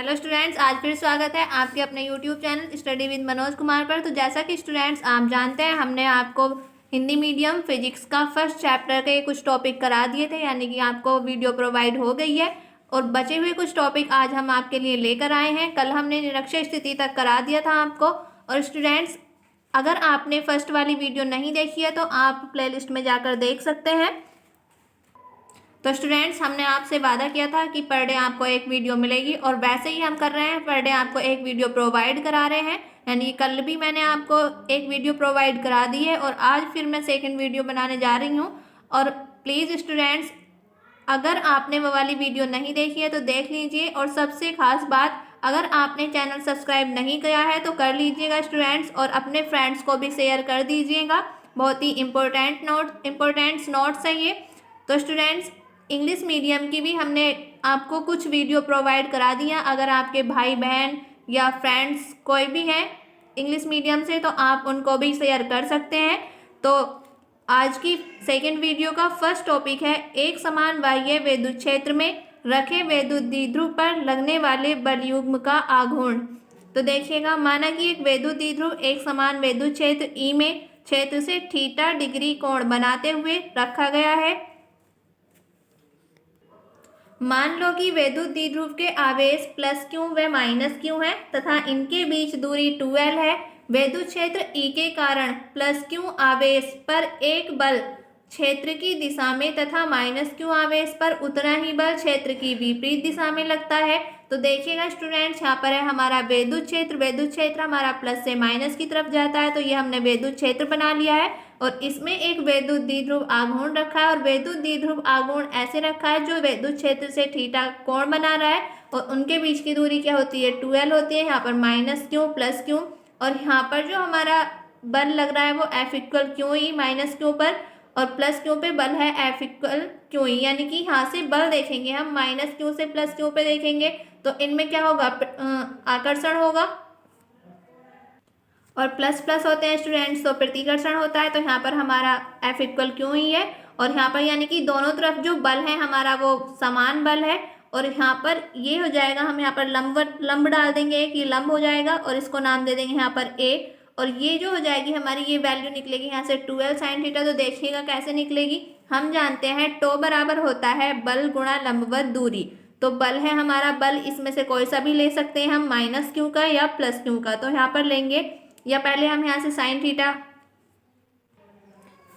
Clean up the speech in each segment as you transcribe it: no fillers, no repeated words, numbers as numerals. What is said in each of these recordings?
Hello students, आज फिर स्वागत है आपके अपने YouTube channel study with Manoj Kumar पर। तो जैसा कि स्टूडेंट्स आप जानते हैं, हमने आपको हिंदी मीडियम फिजिक्स का फर्स्ट चैप्टर के कुछ टॉपिक करा दिए थे, यानी कि आपको वीडियो प्रोवाइड हो गई है और बचे हुए कुछ टॉपिक आज हम आपके लिए लेकर आए हैं। कल हमने निरक्षर स्थिति तक करा दिया था आपको। और स्टूडेंट्स, अगर आपने फर्स्ट वाली वीडियो नहीं देखी है तो आप प्लेलिस्ट में जाकर देख सकते हैं। तो स्टूडेंट्स, हमने आपसे वादा किया था कि पर डे आपको एक वीडियो मिलेगी और वैसे ही हम कर रहे हैं। पर डे आपको एक वीडियो प्रोवाइड करा रहे हैं, यानी कल भी मैंने आपको एक वीडियो प्रोवाइड करा दी है और आज फिर मैं सेकंड वीडियो बनाने जा रही हूँ। और प्लीज़ स्टूडेंट्स, अगर आपने वो वाली वीडियो नहीं देखी है तो देख लीजिए। और सबसे खास बात, अगर आपने चैनल सब्सक्राइब नहीं किया है तो कर लीजिएगा स्टूडेंट्स, और अपने फ्रेंड्स को भी शेयर कर दीजिएगा। बहुत ही इम्पोर्टेंट्स नोट्स हैं ये। तो स्टूडेंट्स, इंग्लिश मीडियम की भी हमने आपको कुछ वीडियो प्रोवाइड करा दिया। अगर आपके भाई बहन या फ्रेंड्स कोई भी हैं इंग्लिश मीडियम से तो आप उनको भी शेयर कर सकते हैं। तो आज की सेकंड वीडियो का फर्स्ट टॉपिक है एक समान बाह्य विद्युत क्षेत्र में रखे विद्युत द्विध्रुव पर लगने वाले बलयुग्म का आघूर्ण। तो देखिएगा, माना कि एक विद्युत द्विध्रुव एक समान विद्युत क्षेत्र ई में क्षेत्र से थीटा डिग्री कोण बनाते हुए रखा गया है। मान लो कि विद्युत द्विध्रुव के आवेश +q व -q है तथा इनके बीच दूरी 2l है। विद्युत क्षेत्र E के कारण +q आवेश पर एक बल क्षेत्र की दिशा में तथा -q आवेश पर उतना ही बल क्षेत्र की विपरीत दिशा में लगता है। तो देखिएगा स्टूडेंट्स, यहाँ पर है हमारा विद्युत क्षेत्र हमारा प्लस से माइनस की तरफ जाता है, तो ये हमने विद्युत क्षेत्र बना लिया है। और इसमें एक विद्युत द्विध्रुव आघूर्ण रखा है और विद्युत द्विध्रुव आघूर्ण ऐसे रखा है जो विद्युत क्षेत्र से थीटा कोण बना रहा है और उनके बीच की दूरी क्या होती है, 2l होती है। यहाँ पर -q +q, और यहाँ पर जो हमारा बल लग रहा है वो F=QE -q पर, और +q पे बल है F=QE, यानी कि यहाँ से बल देखेंगे हम -q से +q पे देखेंगे तो इनमें क्या होगा, आकर्षण होगा, और प्लस प्लस होते हैं स्टूडेंट्स तो प्रतिकर्षण होता है। तो यहाँ पर हमारा F=QE है, और यहाँ पर यानी कि दोनों तरफ जो बल है हमारा वो समान बल है। और यहाँ पर ये हो जाएगा, हम यहाँ पर लंब डाल देंगे, एक ये लंब हो जाएगा और इसको नाम दे देंगे यहाँ पर A। और ये जो हो जाएगी हमारी, ये वैल्यू निकलेगी यहाँ से 2l sin थीटा। तो देखिएगा कैसे निकलेगी। हम जानते हैं टो बराबर होता है बल गुणा लंबवत दूरी। तो बल है हमारा, बल इसमें से कोई सा भी ले सकते हैं हम, -q का या +q का। तो यहाँ पर लेंगे, या पहले हम यहाँ से साइन थीटा,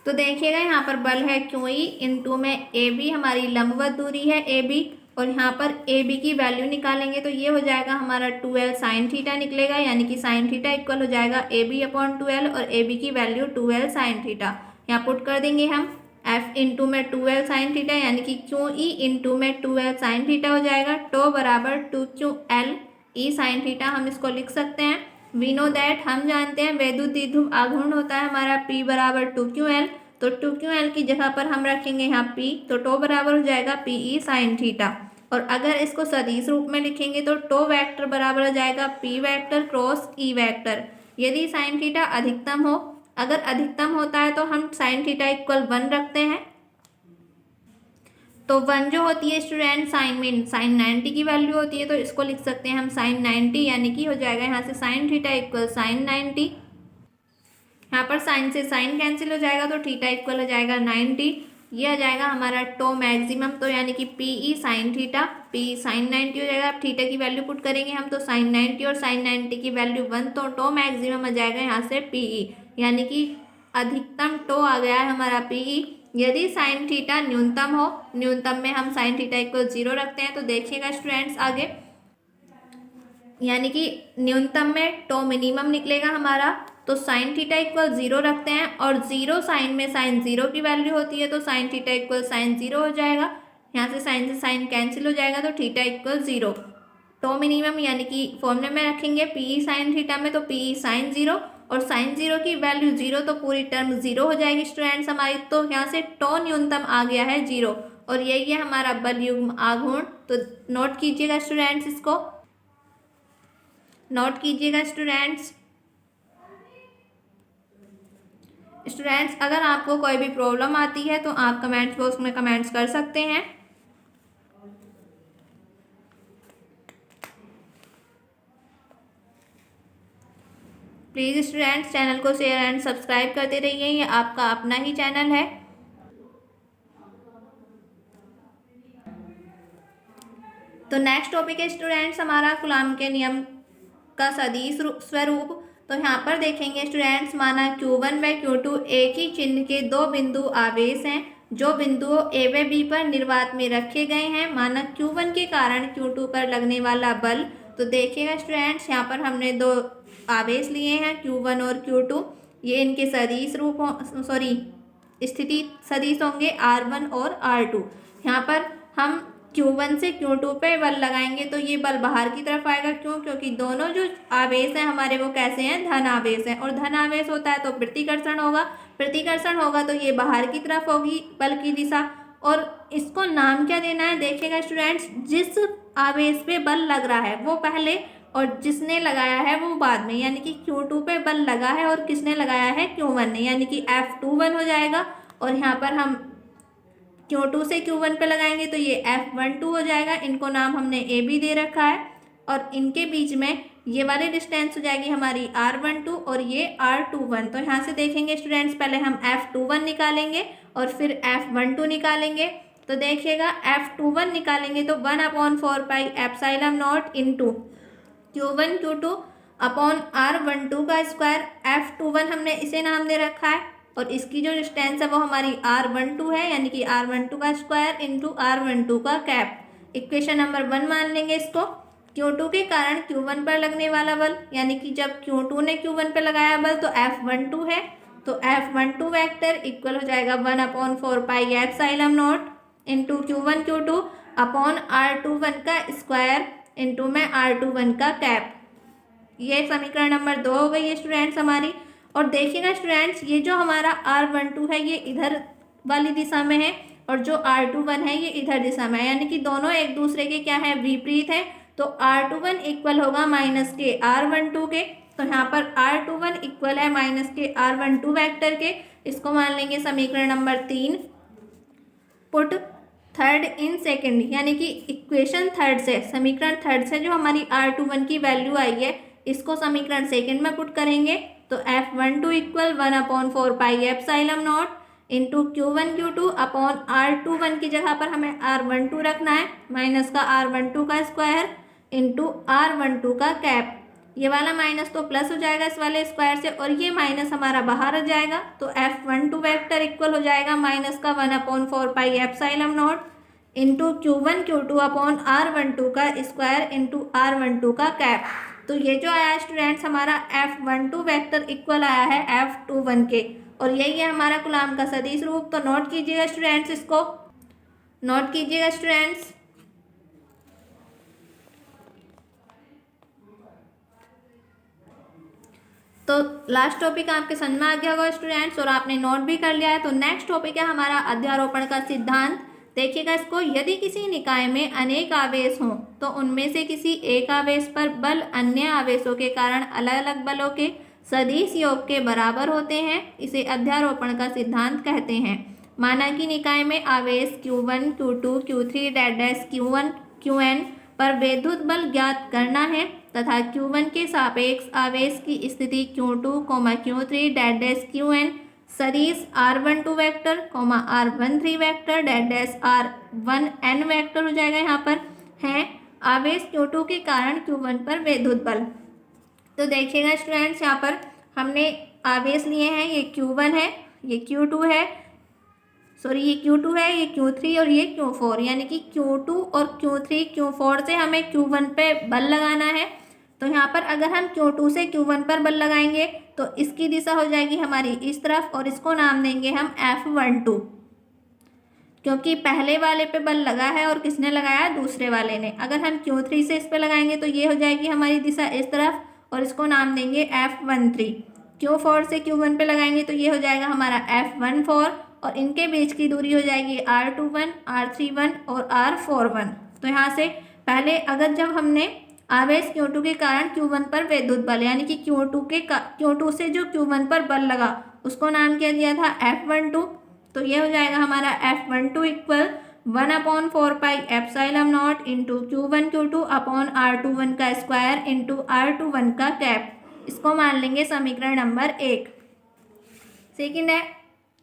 तो देखिएगा यहाँ पर बल है QE इंटू में AB, हमारी लंबवत दूरी है AB, और यहाँ पर AB की वैल्यू निकालेंगे तो ये हो जाएगा हमारा 2l sin थीटा निकलेगा, यानी कि sin थीटा इक्वल हो जाएगा AB/2l, और AB की वैल्यू 2l sin थीटा। यहाँ पुट कर देंगे हम F इंटू में 2l sin थीटा, यानी कि QE इंटू में 2l sin थीटा हो जाएगा। टो बराबर 2QL E sin थीटा हम इसको लिख सकते हैं। वी नो दैट, हम जानते हैं विद्युत द्विध्रुव आघूर्ण होता है हमारा P बराबर 2QL। तो 2QL की जगह पर हम रखेंगे यहाँ P, तो टो बराबर हो जाएगा PE sin थीटा। और अगर इसको सदिश रूप में लिखेंगे तो टो वेक्टर बराबर हो जाएगा P vector cross E vector. यदि sin थीटा अधिकतम हो, अगर अधिकतम होता है तो हम sin थीटा इक्वल 1 रखते हैं। तो 1 जो होती है स्टूडेंट साइन 90 की वैल्यू होती है, तो इसको लिख सकते हैं हम sin 90, यानी कि हो जाएगा यहाँ से sin थीटा इक्वल sin 90। यहाँ पर साइन से साइन कैंसिल हो जाएगा तो थीटा इक्वल हो जाएगा 90। ये आ जाएगा हमारा टो मैक्सिमम, तो यानी कि PE sin theta, PE sin 90 हो जाएगा। अब थीटा की वैल्यू पुट करेंगे हम तो sin 90 और sin 90 की वैल्यू 1, तो टो मैक्सिमम आ जाएगा यहाँ से PE, यानी कि अधिकतम टो आ गया है हमारा PE। यदि साइन थीटा न्यूनतम हो, न्यूनतम में हम साइन थीटा इक्वल 0 रखते हैं। तो देखिएगा स्टूडेंट्स आगे, यानी कि न्यूनतम में टो मिनिमम निकलेगा हमारा, तो साइन थीटा इक्वल 0 रखते हैं, और 0 साइन में साइन 0 की वैल्यू होती है, तो साइन थीटा इक्वल साइन 0 हो जाएगा। यहाँ से साइन कैंसिल हो जाएगा तो थीटा इक्वल 0। टो मिनिमम यानी कि फॉर्मूले में रखेंगे PE साइन थीटा में, तो PE साइन 0, और साइन 0 की वैल्यू 0, तो पूरी टर्म 0 हो जाएगी स्टूडेंट्स हमारी। तो यहाँ से टो न्यूनतम आ गया है 0, और यही है हमारा बल युग्म आघूर्ण। तो नोट कीजिएगा स्टूडेंट्स, इसको नोट कीजिएगा स्टूडेंट्स। अगर आपको कोई भी प्रॉब्लम आती है तो आप कमेंट्स बॉक्स में कमेंट्स कर सकते हैं। प्लीज़ स्टूडेंट्स चैनल को शेयर एंड सब्सक्राइब करते रहिए, ये आपका अपना ही चैनल है। तो नेक्स्ट टॉपिक है स्टूडेंट्स हमारा कूलॉम के नियम का सदिश स्वरूप। तो यहाँ पर देखेंगे स्टूडेंट्स, माना Q1 व Q2 एक ही चिन्ह के दो बिंदु आवेश हैं जो बिंदुओं A व B पर निर्वात में रखे गए हैं। माना Q1 के कारण Q2 पर लगने वाला बल। तो देखिएगा स्टूडेंट्स, यहाँ पर हमने दो आवेश लिए हैं Q1 और Q2, ये इनके सदिश स्थिति सदिश होंगे R1 और R2। यहाँ पर हम Q1 से Q2 पे बल लगाएंगे तो ये बल बाहर की तरफ आएगा। क्यों? क्योंकि दोनों जो आवेश हैं हमारे वो कैसे हैं, धन आवेश हैं, और धन आवेश होता है तो प्रतिकर्षण होगा, प्रतिकर्षण होगा तो ये बाहर की तरफ होगी बल की दिशा। और इसको नाम क्या देना है, देखिएगा स्टूडेंट्स, जिस आवेश पे बल लग रहा है वो पहले और जिसने लगाया है वो बाद में, यानी कि Q2 पे बल लगा है और किसने लगाया है, Q1 ने, यानी कि F21 हो जाएगा। और यहाँ पर हम Q2 से Q1 पे लगाएंगे तो ये F12 हो जाएगा। इनको नाम हमने AB दे रखा है। और इनके बीच में ये वाली डिस्टेंस हो जाएगी हमारी R12 और ये R21। तो यहाँ से देखेंगे स्टूडेंट्स, पहले हम F21 निकालेंगे और फिर F12 निकालेंगे। तो देखिएगा F21 निकालेंगे तो 1/4 pi epsilon not into Q1 Q2 upon R12 का स्क्वायर। F21 हमने इसे नाम दे रखा है और इसकी जो डिस्टेंस है वो हमारी R12 है, यानी कि R12 का स्क्वायर इंटू R12 का कैप। इक्वेशन नंबर 1 मान लेंगे इसको। Q2 के कारण Q1 पर लगने वाला बल, यानी कि जब Q2 ने Q1 पर लगाया बल तो F12 है, तो F12 वेक्टर इक्वल हो जाएगा 1/4 pi epsilon not into Q1 Q2 upon R21 का स्क्वायर इंटू में R21 का कैप। ये समीकरण नंबर 2 हो गई है स्टूडेंट्स हमारी। और देखिएगा स्टूडेंट्स, ये जो हमारा R12 है ये इधर वाली दिशा में है और जो R21 है ये इधर दिशा में है, यानी कि दोनों एक दूसरे के क्या है, विपरीत है। तो R21 इक्वल होगा माइनस के R12 के। तो यहाँ पर R21 इक्वल है माइनस के R12 वेक्टर के। इसको मान लेंगे समीकरण number 3। Put third in second, यानी कि इक्वेशन थर्ड से, समीकरण थर्ड से जो हमारी R21 की वैल्यू आई है इसको समीकरण सेकेंड में पुट करेंगे तो F12 equal 1/4 pi epsilon not into Q1 Q2 upon R21 की जगह पर हमें R12 रखना है, माइनस का R12 का स्क्वायर इंटू R12 का कैप। ये वाला माइनस तो प्लस हो जाएगा इस वाले स्क्वायर से और ये माइनस हमारा बाहर आ जाएगा। तो F12 वेक्टर इक्वल हो जाएगा माइनस का 1/4 pi epsilon not into Q1 Q2 upon R12 का स्क्वायर इंटू R12 का कैप। तो ये जो आया स्टूडेंट्स हमारा F12 वेक्टर इक्वल आया है F21 के, और यही है हमारा कूलॉम का सदिश रूप। तो नोट कीजिएगा स्टूडेंट्स, इसको नोट कीजिएगा स्टूडेंट्स। तो लास्ट टॉपिक आपके समझ में आ गया होगा स्टूडेंट्स और आपने नोट भी कर लिया है। तो नेक्स्ट टॉपिक है हमारा अध्यारोपण का सिद्धांत। देखिएगा इसको, यदि किसी निकाय में अनेक आवेश हों तो उनमें से किसी एक आवेश पर बल अन्य आवेशों के कारण अलग अलग बलों के सदिश योग के बराबर होते हैं, इसे अध्यारोपण का सिद्धांत कहते हैं। माना कि निकाय में आवेश Q1 Q2 Q3 dash Q1 Qn पर विद्युत बल ज्ञात करना है तथा Q1 के सापेक्ष आवेश की स्थिति Q2 Q3 डैश Qn सदिश R12 vector R13 vector dash R1n vector हो जाएगा। यहाँ पर है आवेश Q2 के कारण Q1 पर विद्युत बल। तो देखिएगा स्टूडेंट्स, यहाँ पर हमने आवेश लिए हैं, ये Q1 है, ये Q2 है, ये Q2 है, ये Q3 और ये Q4, यानी कि Q2 और Q3 Q4 से हमें Q1 पे बल लगाना है। तो यहाँ पर अगर हम Q2 से Q1 पर बल लगाएंगे तो इसकी दिशा हो जाएगी हमारी इस तरफ और इसको नाम देंगे हम F12, क्योंकि पहले वाले पे बल लगा है और किसने लगाया, दूसरे वाले ने। अगर हम Q3 से इस पे लगाएंगे तो ये हो जाएगी हमारी दिशा इस तरफ और इसको नाम देंगे F13। Q4 से Q1 पे लगाएंगे तो ये हो जाएगा हमारा F14 और इनके बीच की दूरी हो जाएगी R21 R31 और R41। तो यहाँ से पहले अगर जब हमने आवेश Q2 के कारण Q1 पर विद्युत बल, यानी कि Q2 से जो Q1 पर बल लगा उसको नाम क्या दिया था, F12। तो ये हो जाएगा हमारा F12 equal 1/4 pi epsilon not into Q1 Q2 upon R21 का स्क्वायर इंटू R21 का कैप। इसको मान लेंगे समीकरण नंबर 1। सेकंड है,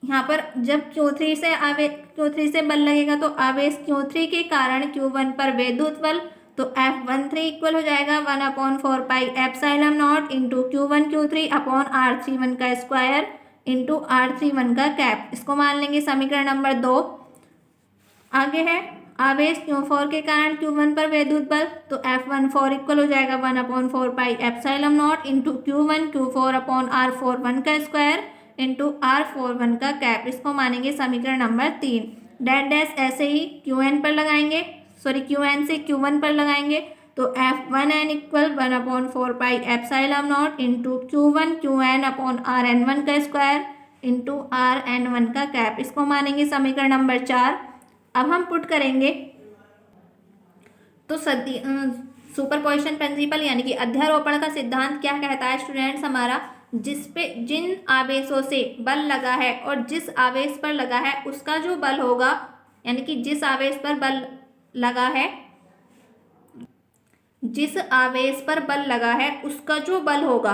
यहाँ पर जब Q3 से बल लगेगा तो आवेश Q3 के कारण Q1 पर विद्युत बल, तो F13 इक्वल हो जाएगा 1/4 pi epsilon not into Q1 Q3 upon R31 का स्क्वायर इंटू R31 का कैप। इसको मान लेंगे समीकरण नंबर 2। आगे है आवेश Q4 के कारण Q1 पर विद्युत बल, तो F14 इक्वल हो जाएगा 1/4 pi epsilon not into Q1 Q4 upon R41 का स्क्वायर इंटू R41 का कैप। इसको मानेंगे समीकरण नंबर 3। डैश डैश ऐसे ही Qn पर लगाएंगे, Qn से Q1 पर लगाएंगे, तो F1n equal 1/4 pi epsilon not into Q1 Qn upon Rn1 का स्क्वायर इंटू Rn1 का कैप। इसको मानेंगे समीकरण नंबर 4। अब हम पुट करेंगे तो सुपरपोजिशन प्रिंसिपल यानी कि अध्यारोपण का सिद्धांत क्या कहता है स्टूडेंट्स हमारा, जिन आवेशों से बल लगा है और जिस आवेश पर लगा है उसका जो बल होगा, यानी कि जिस आवेश पर बल लगा है उसका जो बल होगा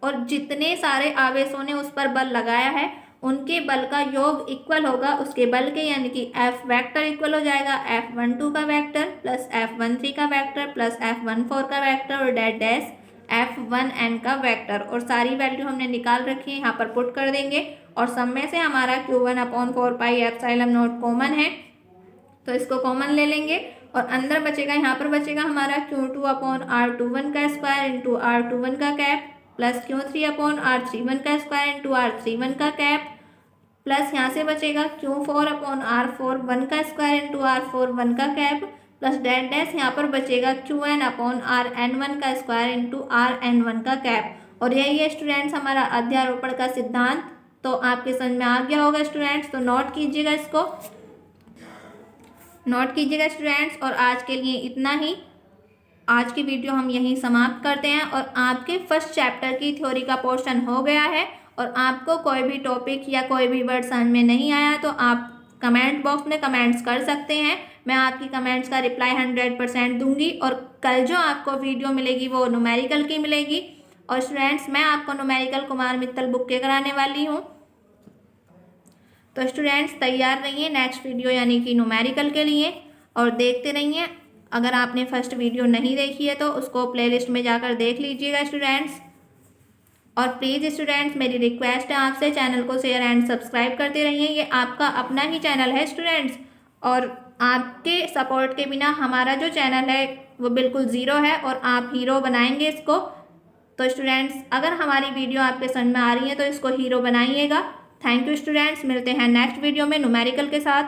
और जितने सारे आवेशों ने उस पर बल लगाया है उनके बल का योग इक्वल होगा उसके बल के, यानी कि F वेक्टर इक्वल हो जाएगा F12 का वेक्टर प्लस F13 का वेक्टर प्लस F14 का वेक्टर और डैश डैश F1n का वेक्टर। और सारी वैल्यू हमने निकाल रखी है, यहाँ पर पुट कर देंगे और सब में से हमारा Q1/4 pi epsilon not common है तो इसको कॉमन ले लेंगे और अंदर बचेगा, यहाँ पर बचेगा हमारा Q2/R21 का स्क्वायर इंटू R21 का कैप प्लस Q3/R31 का स्क्वायर इंटू R31 का कैप प्लस यहाँ से बचेगा Q4/R41 का स्क्वायर इंटू R41 का कैप प्लस डैश डैश यहाँ पर बचेगा Qn/Rn1 का स्क्वायर इंटू Rn1 का कैप। और यही है स्टूडेंट्स हमारा अध्यारोपण का सिद्धांत। तो आपके समझ में आ गया होगा स्टूडेंट्स, तो नोट कीजिएगा, इसको नोट कीजिएगा स्टूडेंट्स। और आज के लिए इतना ही, आज की वीडियो हम यहीं समाप्त करते हैं और आपके फर्स्ट चैप्टर की थ्योरी का पोर्शन हो गया है। और आपको कोई भी टॉपिक या कोई भी वर्ड समझ में नहीं आया तो आप कमेंट बॉक्स में कमेंट्स कर सकते हैं, मैं आपकी कमेंट्स का रिप्लाई 100% दूंगी। और कल जो आपको वीडियो मिलेगी वो न्यूमेरिकल की मिलेगी। और स्टूडेंट्स मैं आपको न्यूमेरिकल कुमार मित्तल बुक के कराने वाली हूँ, तो स्टूडेंट्स तैयार रहिए नेक्स्ट वीडियो यानी कि न्यूमेरिकल के लिए और देखते रहिए। अगर आपने फर्स्ट वीडियो नहीं देखी है तो उसको प्लेलिस्ट में जाकर देख लीजिएगा स्टूडेंट्स। और प्लीज़ स्टूडेंट्स मेरी रिक्वेस्ट है आपसे, चैनल को शेयर एंड सब्सक्राइब करते रहिए, ये आपका अपना ही चैनल है स्टूडेंट्स। और आपके सपोर्ट के बिना हमारा जो चैनल है वो बिल्कुल ज़ीरो है और आप हीरो बनाएंगे इसको। तो स्टूडेंट्स अगर हमारी वीडियो आपके समझ में आ रही है तो इसको हीरो बनाइएगा। थैंक यू स्टूडेंट्स, मिलते हैं नेक्स्ट वीडियो में न्यूमेरिकल के साथ।